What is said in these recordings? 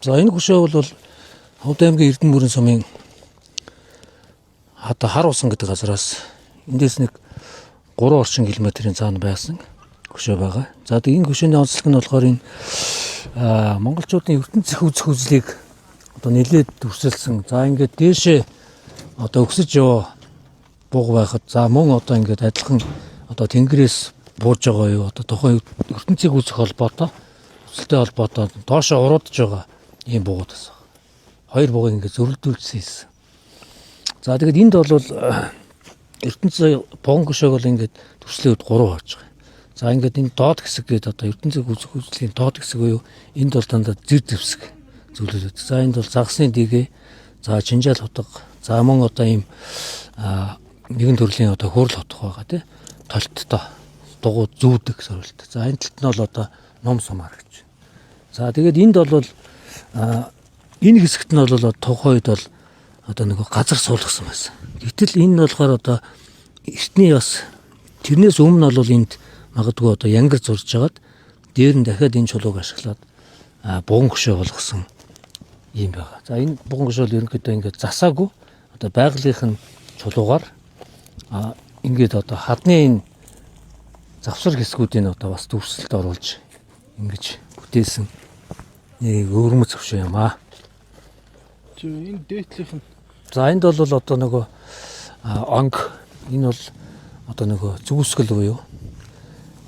За энэ хөшөө бол Ховд аймгийн Эрдэнэ мөрөн сумын одоо хар усан гэдэг газараас эндээс нэг 3 орчим километрийн цаана байсан хөшөө байгаа. За тэгээ энэ хөшөөний онцлог нь болохоор энэ монголчуудын ертөнцийн үзэх үзлийг одоо нэлээд төрсөлсөн. За ингээд дээшээ одоо өксөж яваа бууг байхад за мөн одоо ингээд адилхан одоо тэнгэрээс бууж байгаа юу одоо тухайн ертөнцийг үзэх холбоотой өсөлттэй холбоотой доошоо уруудж байгаа ийм буугууд байсан. Хоёр буугыг ингээд зөрөлдүүлсэн юм. За тэгээд энд бол ертөнцийн богон хөшөөг бол ингээд төрслийн үед 3 хавж байгаа. За ингээд энэ доод хэсэг гэдэг одоо ертөнцийг үзэх үзлийн доод хэсэг буюу энд бол дандаа зэр зэвсэг зүйлүүд. За энд бол загсны дэгээ, за чинжаал хутга, за мөн одоо ийм нэгэн төрлийн одоо хөрл хутга байгаа тий. Толттой дугуй зүүдэг сорилт. За энэ талд нь бол одоо ном сумаар гэж. За тэгээд энд бол энэ хэсэгт нь бол тухайн үед бол одоо нэг газар суулгасан байсан. Гэтэл энэ нь болохоор одоо эртний бас тэрнээс өмнө бол энд магадгүй одоо янгар зурж хагаад дээр нь дахиад энэ чулууг ашиглаад буган хөшөө болгосон юм байгаа. За энэ буган хөшөө л ерөнхийдөө ингээд засаагүй одоо байгалийнхын чулуугаар ингээд одоо хадны энэ завсар хэсгүүдийн одоо бас төвсөлд оруулж ингэж бүтээсэн нэг өвөрмөц хөшөө юм аа. Энэ дээдлийнх нь за энд бол одоо нөгөө онг энэ бол одоо нөгөө зүгсгэл буюу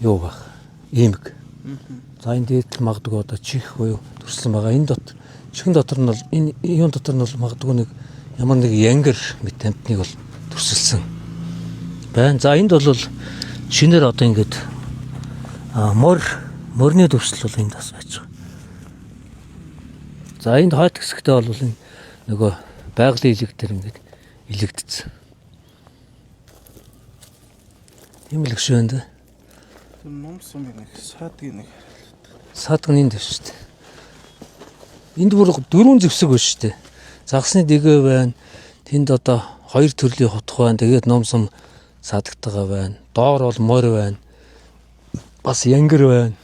юу баг иймэг. За энэ дээдл магадгүй одоо чих буюу төрсөн байгаа. Энэ дотор чихэн дотор нь бол энэ юун дотор нь бол магадгүй нэг ямар нэг янгар мэт амтныг бол төрсөлсөн байна. За энд бол шинээр одоо ингээд морины төвсөл бол энд бас байж байгаа. За энд хойд хэсэгтээ бол энэ нөгөө байгалийн илэг дээр ингээд илэгдсэн. Ийм л хөшөө энэ. ном сумын нэг саадаг нь энд байна шүү дээ. Энд бүр 4 зэвсэг байна шүү дээ. Загсны дэгээ байна. Тэнд одоо 2 төрлийн хутга байна. Тэгээд ном сум саадагтайгаа байна. Доор бол морь байна. Бас янгар байна.